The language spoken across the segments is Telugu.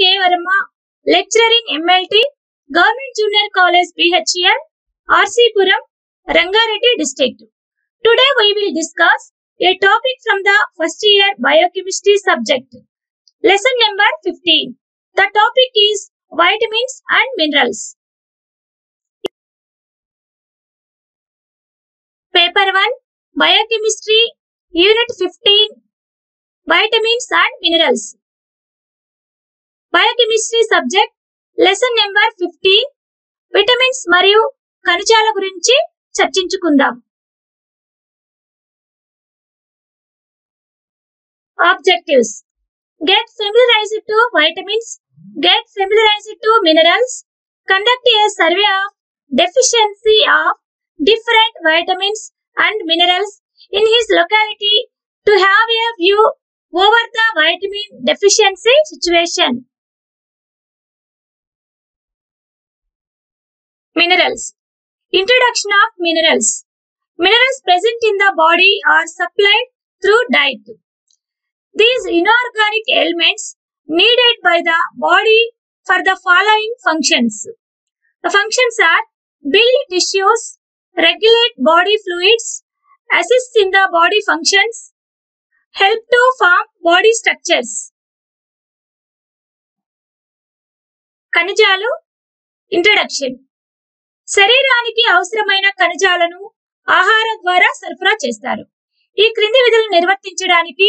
K. Verma, lecturer in MLT, Government Junior College BHEL, RC Puram, Rangareddy District. Today we will discuss a topic from the first year biochemistry subject. Lesson number 15. The topic is vitamins and minerals. Paper 1, Biochemistry, Unit 15, Vitamins and Minerals. Biochemistry subject, Lesson number 15, Vitamins మరియు ఖనిజాల గురించి చర్చించుకుందాం. Objectives: Get familiarized to vitamins, get familiarized to minerals, conduct a survey of deficiency of different vitamins and minerals in his locality to have a view over the vitamin deficiency situation. Minerals. Introduction of minerals. Minerals present in the body are supplied through diet. These inorganic elements needed by the body for the following functions. The functions are build tissues, regulate body fluids, assist in the body functions, help to form body structures. ఖనిజాలు. ఇంట్రడక్షన్. శరీరానికి అవసరమైన ఖనిజాలను ఆహారం ద్వారా సరఫరా చేస్తారు. ఈ క్రింది విధులను నిర్వర్తించడానికి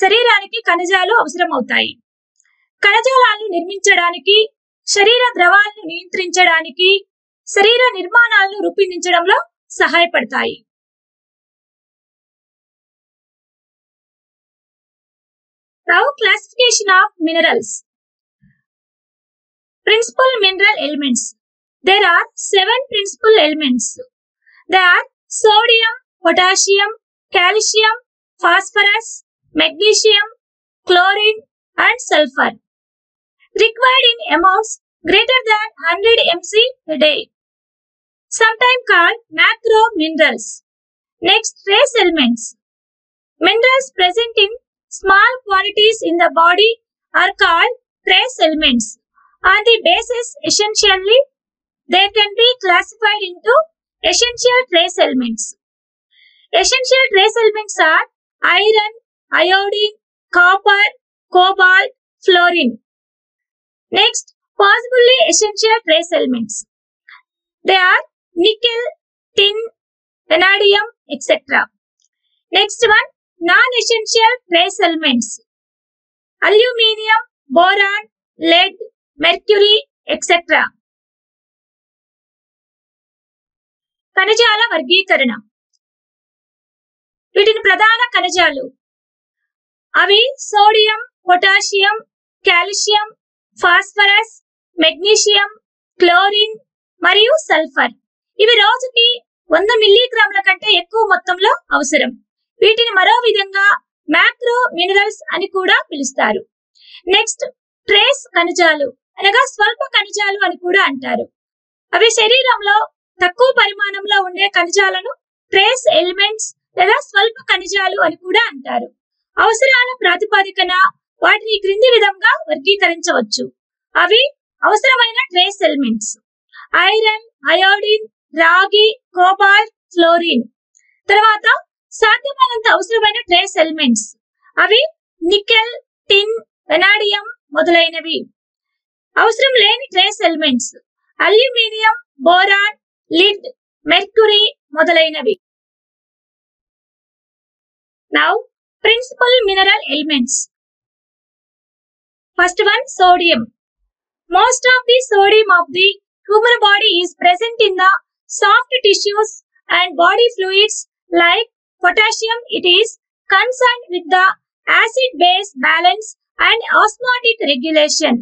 శరీరానికి ఖనిజాలు అవసరమవుతాయి. కణజాలాలను నిర్మించడానికి, శరీర ద్రవాలను నియంత్రించడానికి, శరీర నిర్మాణాలను రూపొందించడంలో సహాయపడతాయి. Now, classification of minerals. Principal mineral elements. There are 7 principal elements. They are sodium, potassium, calcium, phosphorus, magnesium, chlorine and sulfur. Required in amounts greater than 100 mc a day. Sometimes called macro minerals. Next, trace elements. Minerals present in small quantities in the body are called trace elements. On the basis essentially, they can be classified into essential trace elements. Essential trace elements are iron, iodine, copper, cobalt, fluorine. Next, possibly essential trace elements. They are nickel, tin, vanadium, etc. Next one, non-essential trace elements. Aluminium, boron, lead, mercury, etc. ఖనిజాల వర్గీకరణ. వీటిని ప్రధాన ఖనిజాలు. అవి sodium, potassium, calcium, phosphorus, magnesium, chlorine మరియు సల్ఫర్. ఇవి రోజుకి 100 మిల్లీగ్రాముల కంటే ఎక్కువ మొత్తంలో అవసరం. వీటిని మరో విధంగా మ్యాక్రో మినరల్స్ అని కూడా పిలుస్తారు. నెక్స్ట్, ట్రేస్ ఖనిజాలు అనగా స్వల్ప ఖనిజాలు అని కూడా అంటారు. అవి శరీరంలో తక్కువ పరిమాణంలో ఉండే ఖనిజాలను ట్రేస్ ఎలిమెంట్స్ లేదా స్వల్ప ఖనిజాలు అని కూడా అంటారు. అవసరాల ప్రాతిపదికన వాటిని క్రింది విధంగా వర్గీకరించవచ్చు. అవి అవసరమైన ట్రేస్ ఎలిమెంట్స్: ఐరన్, అయోడిన్, రాగి, కోబాల్ట్, ఫ్లోరిన్. తర్వాత సాధ్యమైనంత అవసరమైన ట్రేస్ ఎలిమెంట్స్. అవి నికెల్, టిన్, వెనాడియం మొదలైనవి. అవసరం లేని trace elements: aluminium, boron, lid, mercury మొదలైనవి. Now, principal mineral elements. First one, sodium. Most of the sodium of the human body is present in the soft tissues and body fluids. Like potassium, it is concerned with the acid-base balance and osmotic regulation.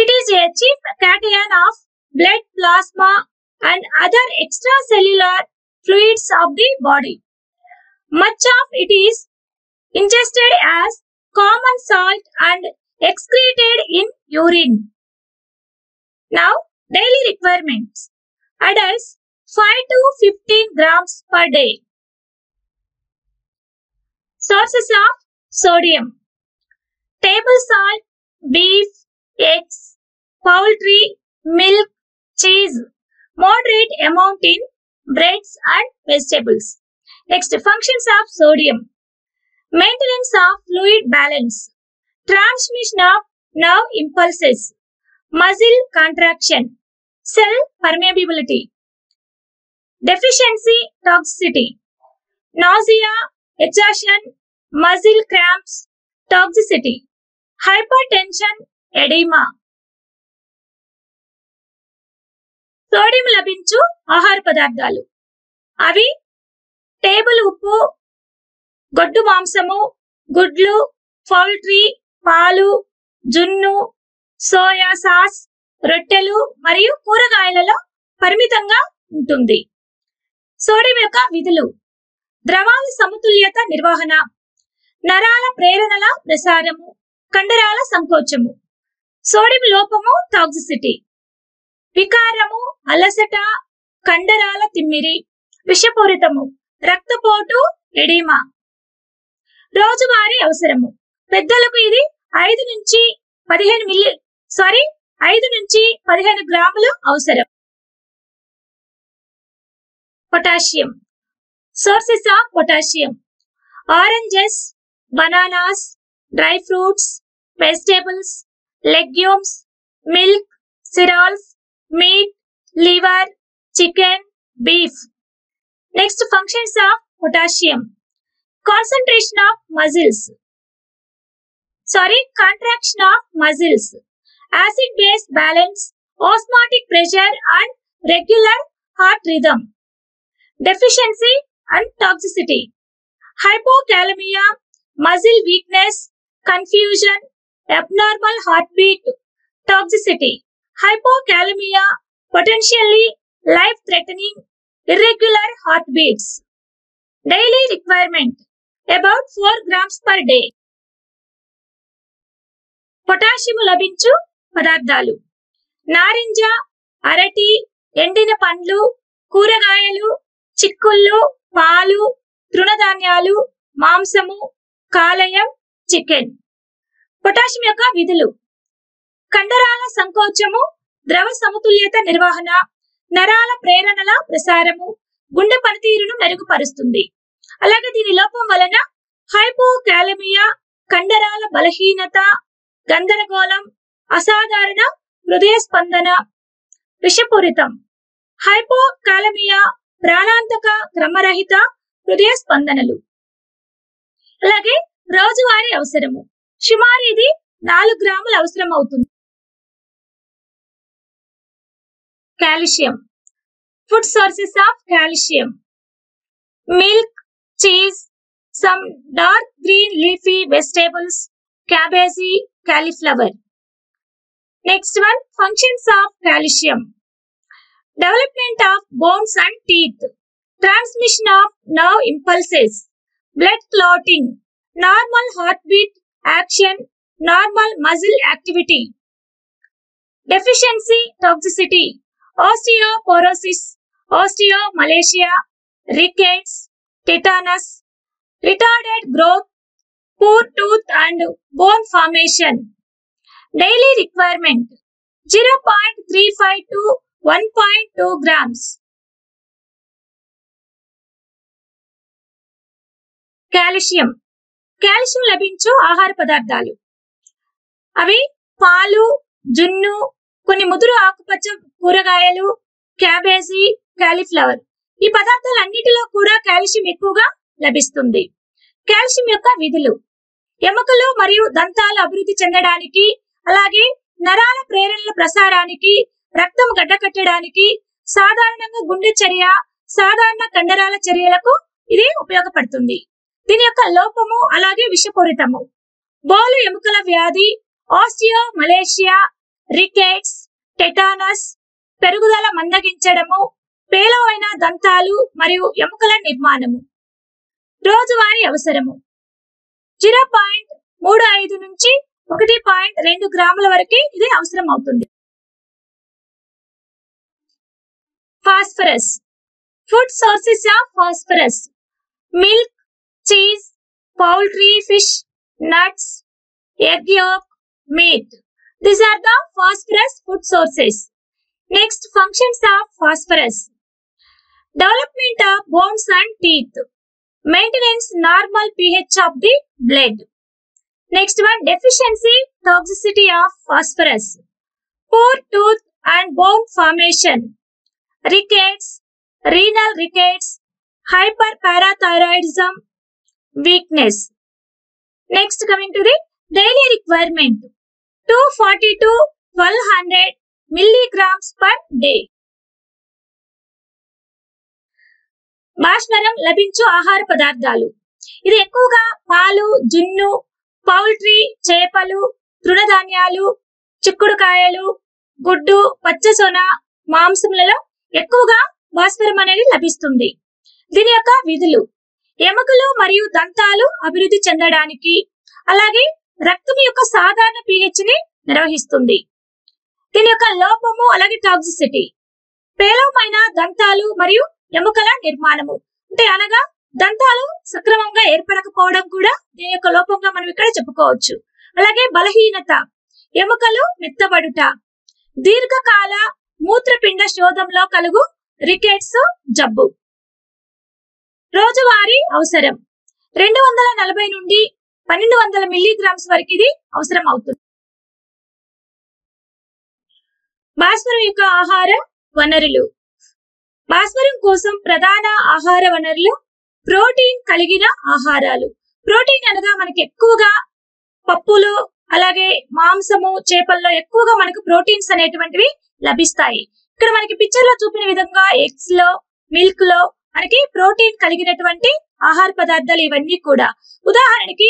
It is a chief cation of blood, plasma and other extracellular fluids of the body. Much of it is ingested as common salt and excreted in urine. Now, daily requirements. Adults 5 to 15 grams per day. Sources of sodium: table salt, beef, eggs, poultry, milk, cheese. Moderate amount in breads and vegetables. Next, functions of sodium. Maintenance of fluid balance. Transmission of nerve impulses. Muscle contraction. Cell permeability. Deficiency toxicity. Nausea, exhaustion, muscle cramps, toxicity. Hypertension, edema. Sodium లభించు ఆహార పదార్థాలు అవి టేబుల్ ఉప్పు, గొడ్డు మాంసము, గుడ్లు, పౌల్ట్రీ, పాలు, జున్ను, సోయా సాస్, రొట్టెలు మరియు కూరగాయలలో పరిమితంగా ఉంటుంది. సోడియం యొక్క విధులు: ద్రవాల సమతుల్యత నిర్వహణ, నరాల ప్రేరణల ప్రసారము, కండరాల సంకోచము. సోడియం లోపము టాక్సిసిటీ. వికారము, అలసట, కండరాల తిమ్మిరి, విషపూరితము, రక్తపోటు, ఎడిమా. రోజువారీ అవసరము: పెద్దలకు ఇది 5 నుంచి 15 గ్రాములు అవసరం. Potassium. Sources of potassium: oranges, bananas, dry fruits, vegetables, legumes, milk, cereals, meat, liver, chicken, beef. Next, functions of potassium. Concentration of muscles. Contraction of muscles. Acid-base balance, osmotic pressure and regular heart rhythm. Deficiency and toxicity. Hypokalemia, muscle weakness, confusion, abnormal heartbeat, toxicity. Hypokalemia, potentially life-threatening, irregular heartbeats. Daily requirement, about 4 grams per day. Potassium లభించు పదార్థాలు: నారింజ, అరటి, ఎండిన పండ్లు, కూరగాయలు, చిక్కుళ్ళు, పాలు, తృణధాన్యాలు, మాంసము, కాలేయం, చికెన్. పొటాషియం యొక్క విధులు: కండరాల సంకోచము, ద్రవ సమతుల్యత నిర్వహణ, నరాల ప్రేరణల ప్రసారము, గుండె పనితీరును మెరుగుపరుస్తుంది. అలాగే దీని లోపం వలన హైపోకాలెమియా, కండరాల బలహీనత, గందరగోళం, అసాధారణ హృదయ స్పందన, విషపూరితం. హైపోకాలెమియా, ప్రాణాంతక క్రమరహిత హృదయ స్పందనలు. అలాగే రోజువారీ అవసరము: సుమారు ఇది 4 గ్రాములు అవసరం అవుతుంది. Calcium. Food sources of calcium: milk, cheese, some dark green leafy vegetables, cabbage, cauliflower. Next one, functions of calcium. Development of bones and teeth, transmission of nerve impulses, blood clotting, normal heartbeat action, normal muscle activity. Deficiency, toxicity, osteoporosis, osteomalacia, rickets, tetanus, retarded growth, poor tooth and bone formation. Daily requirement 0.35 to 1.2 grams. Calcium. Calcium లభించు ఆహార పదార్థాలు అవి పాలు, జున్ను, కొన్ని ముదురు ఆకుపచ్చ కూరగాయలు, క్యాబేజీ, కాలీఫ్లవర్. ఈ పదార్థాలన్నిటిలో కూడా కాల్షియం ఎక్కువగా లభిస్తుంది. కాల్షియం యొక్క విధులు: ఎముకలు మరియు దంతాలు అభివృద్ధి చెందడానికి, అలాగే నరాల ప్రేరణల ప్రసారానికి, రక్తం గడ్డకట్టడానికి, సాధారణంగా గుండె చర్య, సాధారణ కండరాల చర్యలకు ఇది ఉపయోగపడుతుంది. దీని యొక్క లోపము అలాగే విషపూరితము. బోలు ఎముకల వ్యాధి, ఆస్టియోమలేషియా, రికెట్స్, టెటానస్, పెరుగుదల మందగించడము, పేలవైన దంతాలు మరియు ఎముకల నిర్మాణము. రోజువారీ అవసరము 0.35 నుంచి 1.2 గ్రాముల వరకు ఇది అవసరం అవుతుంది. Phosphorus. Food sources of phosphorus: milk, cheese, poultry, fish, nuts, egg yolk, meet. These are the phosphorus food sources. Next, functions of phosphorus. Development of bones and teeth. Maintenance normal pH of the blood. Next one, deficiency, toxicity of phosphorus. Poor tooth and bone formation. Rickets, renal rickets, hyperparathyroidism, weakness. Next, coming to the daily requirement. 240 to 1200 milligrams per day. భాస్వరం లభించు ఆహార పదార్థాలు. ఇది ఎక్కువగా పాలు, జున్ను, పౌల్ట్రీ, చేపలు, తృణధాన్యాలు, చిక్కుడుకాయలు, గుడ్డు, పచ్చసొన, మాంసములలో ఎక్కువగా భాస్వరం అనేది లభిస్తుంది. దీని యొక్క విధులు: ఎముకలు మరియు దంతాలు అభివృద్ధి చెందడానికి, అలాగే రక్తం యొక్క సాధారణ pH ని నిర్వహిస్తుంది. దీని యొక్క లోపము అలాగే టాక్సిసిటీ, పేలవమైన దంతాలు మరియు ఎముకల నిర్మాణము, అంటే అనగా దంతాలు సక్రమంగా ఏర్పడకపోవడం కూడా దీని యొక్క లోపంగా మనం ఇక్కడ చెప్పుకోవచ్చు. అలాగే బలహీనత, ఎముకలు మెత్తబడుట, దీర్ఘకాల మూత్రపిండ శోధంలో కలుగు రికెట్స్ జబ్బు. రోజువారీ అవసరం 240 నుండి 1200 మిల్లీగ్రామ్స్ వరకు ఇది అవసరం అవుతుంది. భాస్వరం యొక్క ఆహార వనరులు. భాస్వరం కోసం ప్రధాన ఆహార వనరులు ప్రోటీన్ కలిగిన ఆహారాలు. ప్రోటీన్ అనగా మనకి ఎక్కువగా పప్పులు, అలాగే మాంసము, చేపల్లో ఎక్కువగా మనకు ప్రోటీన్స్ అనేటువంటివి లభిస్తాయి. ఇక్కడ మనకి పిక్చర్ లో చూపిన విధంగా ఎగ్స్ లో, మిల్క్ లో మనకి ప్రోటీన్ కలిగినటువంటి ఆహార పదార్థాలు ఇవన్నీ కూడా. ఉదాహరణకి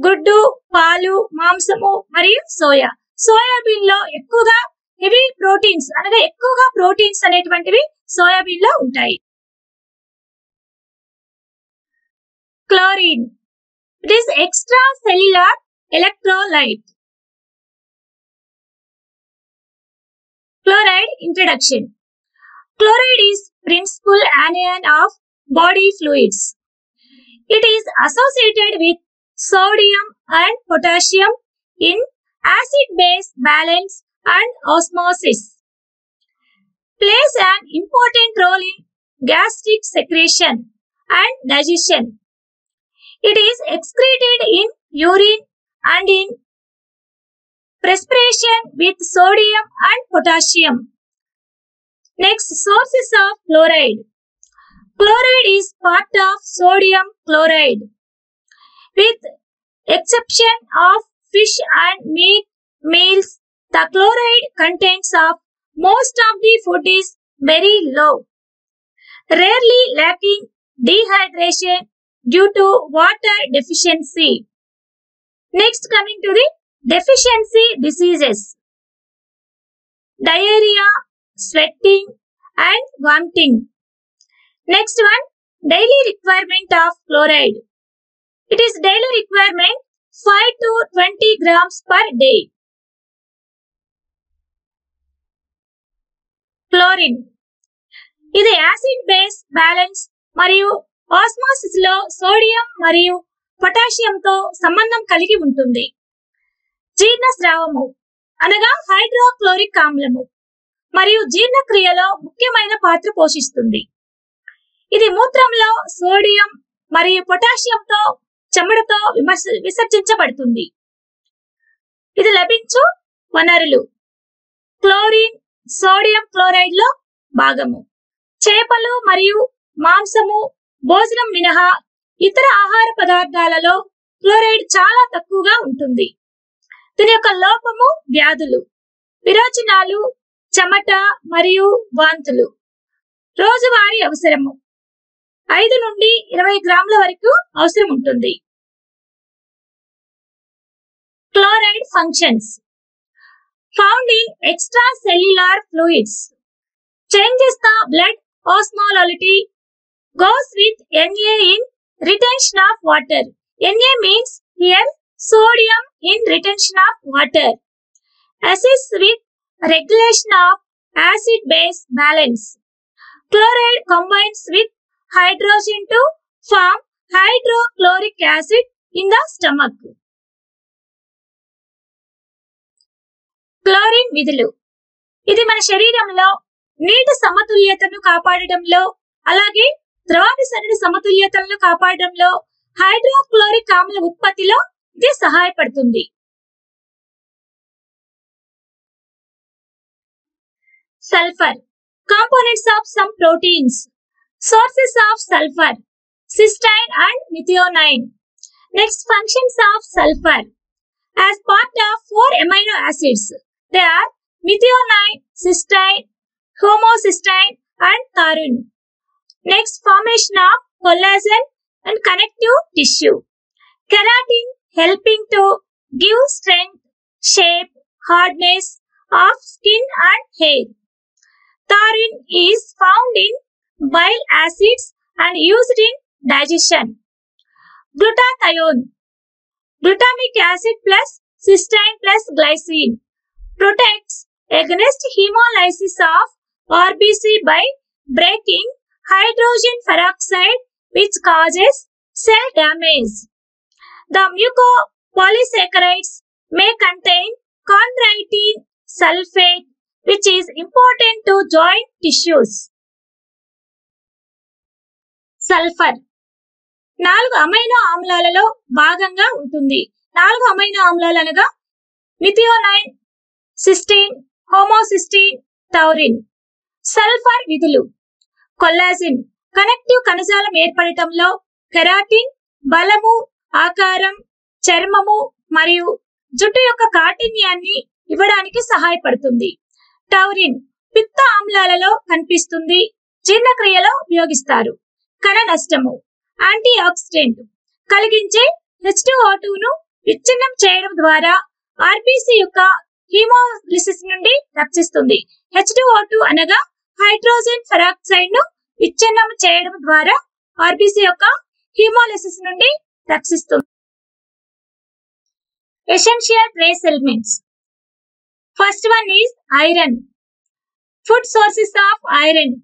గుడ్డు, పాలు, మాంసము మరియు సోయా. సోయాబీన్ లో ఎక్కువగా హెవీ ప్రోటీన్స్ అనగా ఎక్కువగా ప్రోటీన్స్ అనేటువంటివి సోయాబీన్ లో ఉంటాయి. Chlorine, it is extra cellular electrolyte. Chloride introduction. Chloride is principal anion of body fluids. It is associated with sodium and potassium in acid-base balance and osmosis. Plays an important role in gastric secretion and digestion. It is excreted in urine and in perspiration with sodium and potassium. Next, sources of chloride. Chloride is part of sodium chloride. With exception of fish and meat meals, the chloride contents of most of the food is very low, rarely lacking dehydration due to water deficiency. Next, coming to the deficiency diseases. Diarrhea, sweating and vomiting. Next one, daily requirement of chloride. It is daily requirement 5 to 20 grams per day. Chlorine. ఇది యాసిడ్ బేస్ బ్యాలెన్స్ మరియు ఆస్మోసిస్ లో సోడియం మరియు పొటాషియంతో సంబంధం కలిగి ఉంటుంది. జీర్ణస్రావము అనగా హైడ్రోక్లోరిక్ ఆమ్లము మరియు జీర్ణక్రియలో ముఖ్యమైన పాత్ర పోషిస్తుంది. ఇది మూత్రంలో సోడియం మరియు పొటాషియంతో చెమటతో విసర్జించబడుతుంది. ఇది లభించు వనరులు: క్లోరిన్ సోడియం క్లోరైడ్ లో భాగము. చేపలు మరియు మాంసము, భోజనం మినహా ఇతర ఆహార పదార్థాలలో క్లోరైడ్ చాలా తక్కువగా ఉంటుంది. దీని యొక్క లోపము వ్యాధులు, విరోచనాలు, చెమట మరియు వాంతులు. రోజువారీ అవసరము 5 నుండి 20 గ్రాముల వరకు అవసరం ఉంటుంది. Chloride functions. Found in extracellular fluids. Changes the blood osmolality. Goes with Na in retention of water. Na means here sodium in retention of water. Assists with regulation of acid-base balance. Chloride combines with hydrogen to form hydrochloric acid in the stomach. Chlorine విధులు. ఇది మన శరీరంలో నీటి సమతుల్యతను కాపాడడంలో, అలాగే ద్రవాభిసరణ సమతుల్యతలను కాపాడడంలో, హైడ్రోక్లోరిక్ ఆమ్ల ఉత్పత్తిలో ఇది సహాయపడుతుంది. Sulphur. Components of some proteins. Sources of sulphur: cysteine and methionine. Next, functions of sulfur. As part of 4 amino acids, they are methionine, cysteine, homocysteine and taurine. Next, formation of collagen and connective tissue. Keratin helping to give strength, shape, hardness of skin and hair. Taurine is found in bile acids and used in digestion. Glutathione. Glutamic acid plus cysteine plus glycine protects against hemolysis of RBC by breaking hydrogen peroxide, which causes cell damage. The mucopolysaccharides may contain chondroitin sulfate, which is important to joint tissues. Sulphur 4 amino ఆమ్లాలలో భాగంగా ఉంటుంది. 4 అమైనో ఆమ్లాలు అనగా methionine, cysteine, homocysteine, taurine. Sulphur విధులు: కొల్లాజిన్ కనెక్టివ్ కణజాలం ఏర్పడటంలో, కెరాటిన్ బలము, ఆకారం, చర్మము మరియు జుట్టు యొక్క కాఠిన్యాన్ని ఇవ్వడానికి సహాయపడుతుంది. టౌరిన్ పిత్త ఆమ్లాలలో కనిపిస్తుంది, జీర్ణక్రియలో ఉపయోగిస్తారు. కణ నష్టము యాంటీ ఆక్సిడెంట్ కలిగించే H2O2ను విచ్ఛిన్నం చేయడం ద్వారా ఆర్బీసీ యొక్క హీమోలిసిస్ నుండి రక్షిస్తుంది. H2O2 అనగా హైడ్రోజన్ పెరాక్సైడ్ ను విచ్ఛిన్నం చేయడం ద్వారా ఆర్బీసీ యొక్క హీమోలిసిస్ నుండి రక్షిస్తుంది. Essential trace elements. First one is iron. Food sources of iron: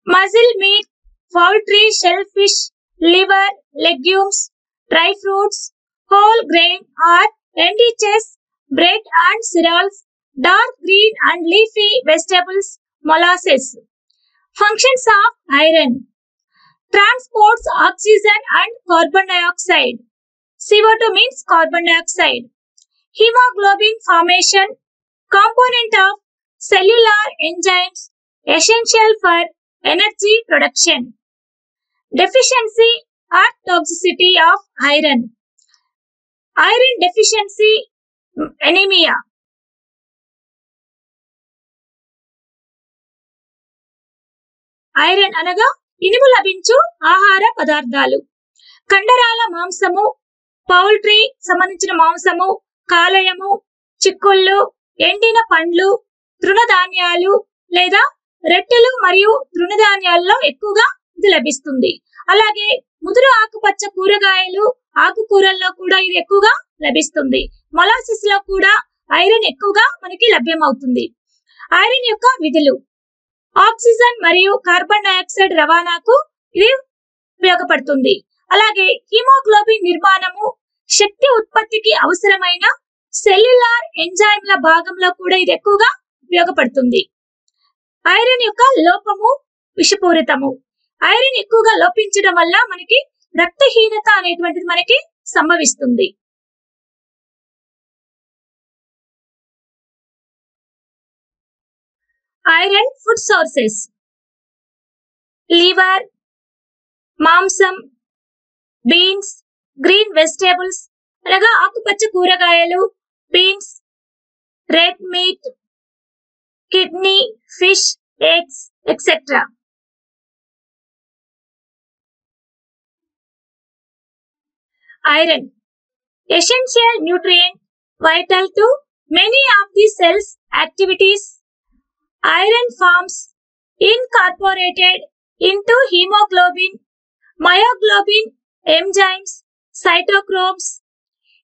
mussel meat, poultry, shellfish, liver, legumes, dry fruits, whole grain or enriches, bread and cereals, dark green and leafy vegetables, molasses. Functions of iron: transports oxygen and carbon dioxide. CO2 means carbon dioxide. Hemoglobin formation, component of cellular enzymes, essential for energy production. Deficiency or toxicity of iron: iron deficiency, anemia. Iron అనగా ఇనుము లభించు ఆహార పదార్థాలు. కండరాల మాంసము, పౌల్ట్రీ సంబంధించిన మాంసము, కాలేయము, చిక్కుళ్ళు, ఎండిన పండ్లు, తృణధాన్యాలు లేదా రొట్టెలు మరియు తృణధాన్యాల్లో ఎక్కువగా ఇది లభిస్తుంది. అలాగే ముదురు ఆకుపచ్చ కూరగాయలు, ఆకుకూరల్లో కూడా ఇది ఎక్కువగా లభిస్తుంది. మొలాసిస్ లో కూడా ఐరన్ ఎక్కువగా మనకి లభ్యమవుతుంది. ఐరన్ యొక్క విధులు: ఆక్సిజన్ మరియు కార్బన్ డయాక్సైడ్ రవాణాకు ఇది ఉపయోగపడుతుంది. అలాగే హిమోగ్లోబిన్ నిర్మాణము, శక్తి ఉత్పత్తికి అవసరమైన సెల్యులార్ ఎంజైమ్ల భాగంలో కూడా ఇది ఎక్కువగా ఉపయోగపడుతుంది. ఐరన్ యొక్క లోపము విషపూరితము. ఐరన్ ఎక్కువగా లోపించడం వల్ల మనకి రక్తహీనత అనేటువంటిది మనకి సంభవిస్తుంది. ఐరన్ ఫుడ్ సోర్సెస్: లివర్, మాంసం, బీన్స్, గ్రీన్ వెజిటేబుల్స్ అనగా ఆకుపచ్చ కూరగాయలు, beans, red meat, kidney, fish, eggs etcetera. Iron, essential nutrient vital to many of the cell's activities. Iron forms incorporated into hemoglobin, myoglobin, enzymes, cytochromes.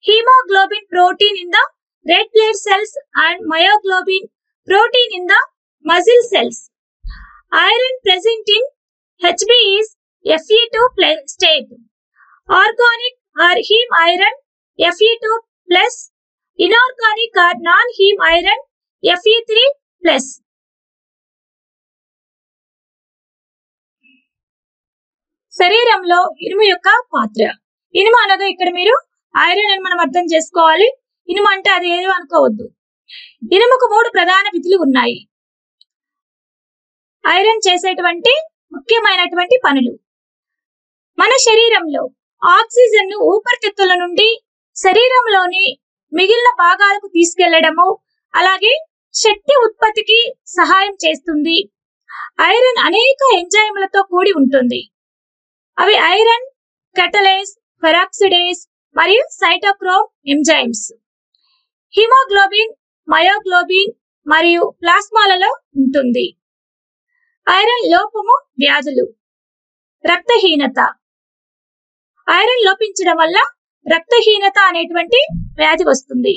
Hemoglobin protein in the red blood cells and myoglobin protein in the muscle cells. Iron present in Hb is Fe2 state. Organic or heme iron Fe2 plus inorganic or non-heme iron Fe3+. శరీరంలో ఇనుము యొక్క పాత్ర. ఇనుము అనగా ఇక్కడ మీరు ఐరన్ అని మనం అర్థం చేసుకోవాలి. ఇనుము అంటే అది ఏదో అనుకోవద్దు. ఇనుముకు 3 ప్రధాన విధులు ఉన్నాయి. ఐరన్ చేసేటువంటి ముఖ్యమైనటువంటి పనులు. మన శరీరంలో ఆక్సిజన్ ను ఊపిరితిత్తుల నుండి శరీరంలోని మిగిలిన భాగాలకు తీసుకెళ్లడము, అలాగే శక్తి ఉత్పత్తికి సహాయం చేస్తుంది. ఐరన్ అనేక ఎంజైమ్లతో కూడి ఉంటుంది. అవి ఐరన్ కెటలేస్, పెరాక్సిడేస్ మరియు సైటోక్రోమ్ ఎంజైమ్స్. హిమోగ్లోబిన్, మయోగ్లోబిన్ మరియు ప్లాస్మాలలో ఉంటుంది. ఐరన్ లోపము వ్యాధులు. రక్తహీనత. ఐరన్ లోపించడం వల్ల రక్తహీనత అనేటువంటి వ్యాధి వస్తుంది.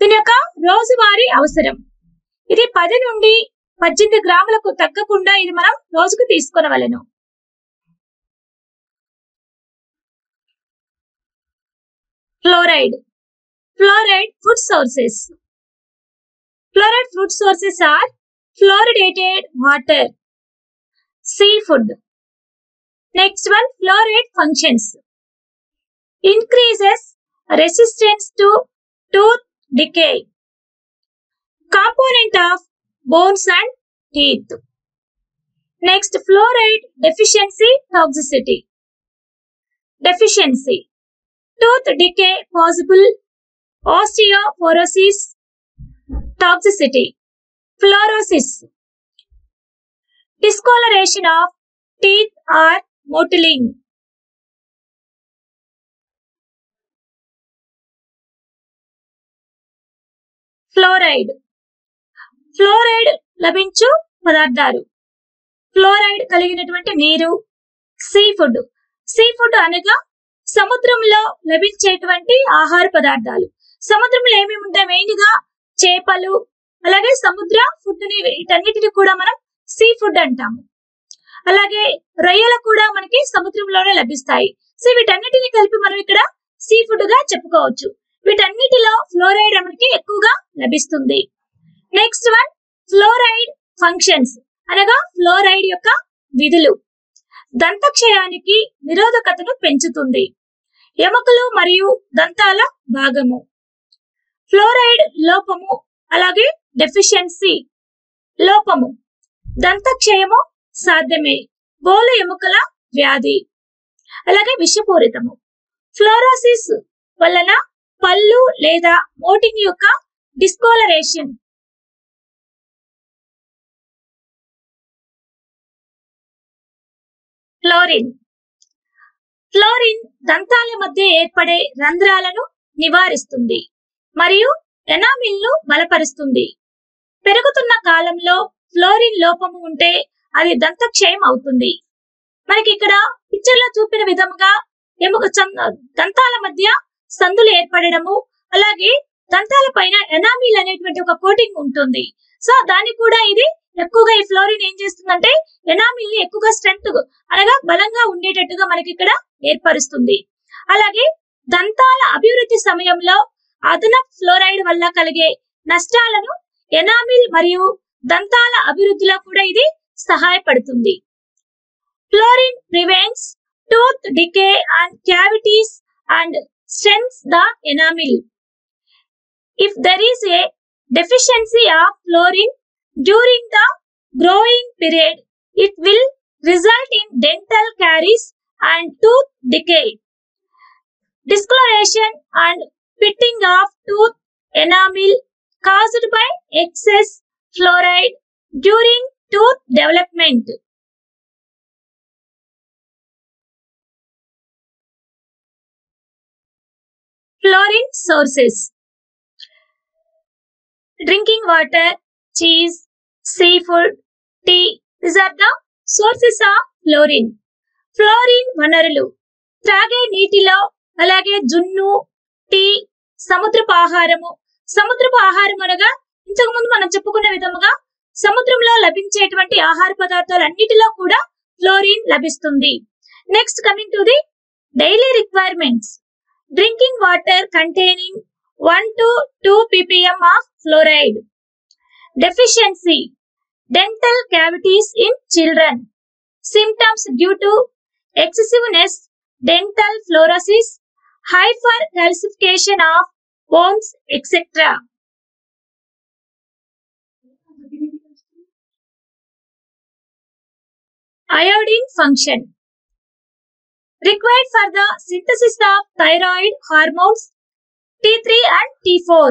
దీని యొక్క రోజువారీ అవసరం. ఇది 10 నుండి 18 గ్రాములకు తగ్గకుండా ఇది మనం రోజుకు తీసుకొనవలెను. Fluoride. Fluoride food sources. Fluoride food sources are fluoridated water, seafood. Next one, fluoride functions. Increases resistance to tooth decay. Component of bones and teeth. Next, fluoride deficiency toxicity. Deficiency. Tooth decay possible. Osteoporosis. Toxicity. Fluorosis. Discoloration of teeth or mottling. Fluoride. Fluoride లభించు పదార్థాలు. ఫ్లోరైడ్ కలిగినటువంటి నీరు. సీఫుడ్. సీఫుడ్ అనగా సముద్రంలో లభించేటువంటి ఆహార పదార్థాలు. సముద్రంలో ఏమేమి ఉంటాయి? మెయిన్ గా చేపలు, అలాగే సముద్ర ఫుడ్ ని, వీటన్నిటిని కూడా మనం సీ ఫుడ్ అంటాము. అలాగే రొయ్యలు కూడా మనకి సముద్రంలోనే లభిస్తాయి. సో వీటన్నిటిని కలిపి మనం ఇక్కడ సీ ఫుడ్ గా చెప్పుకోవచ్చు. వీటన్నిటిలో ఫ్లోరైడ్ మనకి ఎక్కువగా లభిస్తుంది. నెక్స్ట్ వన్, ఫ్లోరైడ్ ఫంక్షన్స్ అనగా ఫ్లోరైడ్ యొక్క విధులు. దంతక్షయానికి నిరోధకతను పెంచుతుంది. ఎముకలు మరియు దంతాల భాగము. ఫ్లోరైడ్ లోపము, అలాగే డెఫిషియన్సీ లోపము. దంతక్షయము సాధ్యమే. బోలు ఎముకల వ్యాధి, అలాగే విషపూరితము. ఫ్లోరోసిస్ వలన పళ్ళు లేదా మోటింగ్ యొక్క డిస్కోలరేషన్. ఫ్లోరిన్. ఫ్లోరిన్ దంతాల మధ్య ఏర్పడే రంధ్రాలను నివారిస్తుంది మరియు ఎనామిల్ ను బలపరుస్తుంది. పెరుగుతున్న కాలంలో ఫ్లోరిన్ లోపము ఉంటే అది దంతక్షయం అవుతుంది. మనకి ఇక్కడ పిక్చర్ లో చూపిన విధముగా దంతాల మధ్య సందులు ఏర్పడము, అలాగే దంతాల పైన ఎనామిల్ అనేటువంటి ఒక కోటింగ్ ఉంటుంది. సో దాన్ని కూడా ఇది ఎక్కువగా ఈ ఫ్లోరిన్ ఏం చేస్తుందంటే ఎనామిల్ ని ఎక్కువగా స్ట్రెంత్ అనగా బలంగా ఉండేటట్టుగా మనకి ఇక్కడ ఏర్పరుస్తుంది. అలాగే దంతాల అభివృద్ధి సమయంలో అదనపు ఫ్లోరైడ్ వల్ల కలిగే నష్టాలను ఎనామిల్ మరియు దంతాల అభివృద్ధిలో కూడా ఇది సహాయపడుతుంది. Fluorine prevents tooth decay and cavities and strengthens the enamel. If there is a deficiency of fluorine during the growing period, it will result in dental caries and tooth decay, discoloration and pitting of tooth enamel caused by excess fluoride during tooth development. Fluorine sources. Drinking water, cheese, seafood, tea. These are the sources of fluorine. Fluorine వనరులు. త్రాగే నీటిలో, అలాగే జున్ను, టీ, సముద్రపు ఆహారము. సముద్రపు ఆహారం అనగా ఇంతకు ముందు మనం చెప్పుకున్న విధముగా సముద్రంలో లభించేటువంటి ఆహార పదార్థాలన్నిటిలో కూడా ఫ్లోరిన్ లభిస్తుంది. Next, coming to the daily requirements. Drinking water containing 1 to 2 ppm of fluoride. Deficiency: dental cavities in children. Symptoms due to excessiveness, dental fluorosis, hypercalcification of bones, etc. Iodine function: required for the synthesis of thyroid hormones T3 and T4.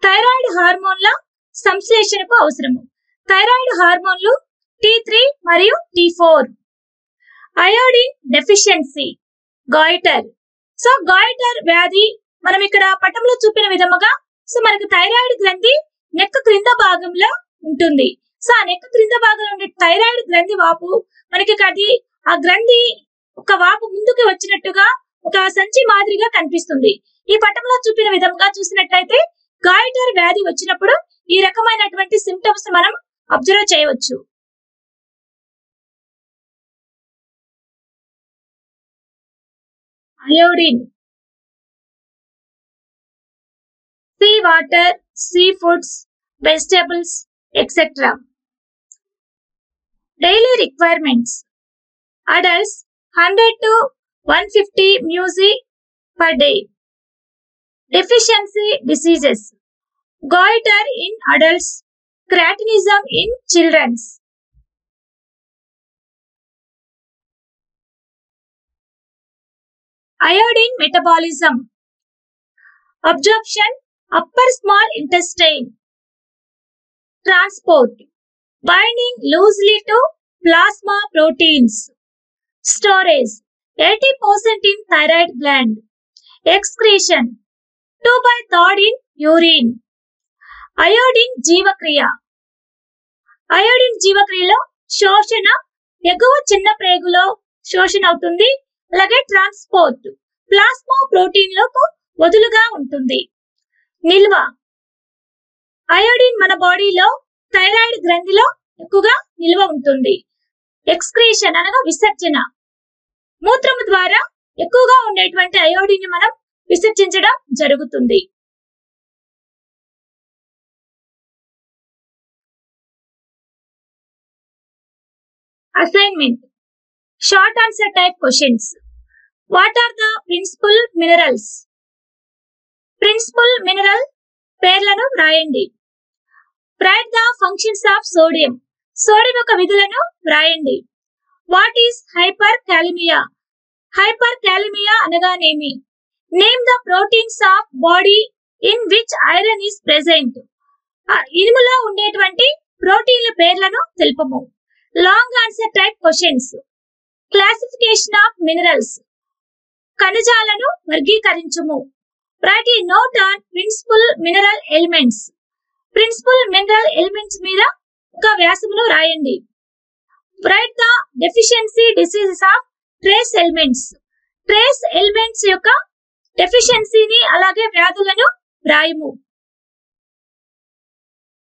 Thyroid హార్మోన్ల సంశ్లేషణకు అవసరము. థైరాయిడ్ హార్మోన్లు T3 మరియు T4. Iodine deficiency, goitre. So goitre వ్యాధి మనం ఇక్కడ పటంలో చూపిన విధముగా సో మనకు థైరాయిడ్ గ్రంథి నెక్ క్రింద భాగంలో ఉంటుంది. సో ఆ నెక్ క్రింద భాగంలో ఉండే థైరాయిడ్ గ్రంథి వాపు మనకి అది ఆ గ్రంథి ఒక వాపు ముందుకు వచ్చినట్టుగా ఒక సంచి మాదిరిగా కనిపిస్తుంది. ఈ పటంలో చూపిన విధంగా చూసినట్లయితే గాయిటర్ వ్యాధి వచ్చినప్పుడు ఈ రకమైనటువంటి సింప్టమ్స్ మనం అబ్జర్వ్ చేయవచ్చు. Iodine: sea water, sea foods, vegetables, etcetera. Daily requirements: adults 100 to 150 μg per day. Deficiency diseases: goiter in adults, cretinism in children. Iodine metabolism: absorption, upper small intestine. Transport: binding loosely to plasma proteins. Storage: 80% in thyroid gland. Excretion: 2/3 in urine. Iodine జీవక్రియ: అయోడిన్ జీవక్రియలో శోషణ ఎగువ చిన్న ప్రేగులో శోషణ అవుతుంది. అలాగే ట్రాన్స్పోర్ట్ ప్లాస్మా ప్రోటీన్లకు వదులుగా ఉంటుంది. నిల్వ: అయోడిన్ మన బాడీలో థైరాయిడ్ గ్రంథిలో ఎక్కువగా నిల్వ ఉంటుంది. ఎక్స్క్రీషన్ అనగా విసర్జన, మూత్రము ద్వారా ఎక్కువగా ఉండేటువంటి అయోడిన్ మనం విసర్జించడం జరుగుతుంది. Assignment: short answer type questions. What are the principal minerals? Principal mineral పేర్లను రాయండి. Write the functions of sodium. Sodium యొక్క విధులను రాయండి. What is hyperkalaemia? Hyperkalaemia అనగానేమి? Name the proteins of body in which iron is present. ఇనుములో ఉండేటువంటి ప్రోటీన్ల పేర్లను తెలుపము. Long answer type questions. Classification of minerals. ఖనిజాలను వర్గీకరించుము. Write a note on principal mineral elements. Principal mineral elements మీద ఒక వ్యాసమును రాయండి. Write the deficiency diseases of trace elements. Trace elements యొక్క డెఫిషియన్సీని అలాగే వ్యాధులను రాయము.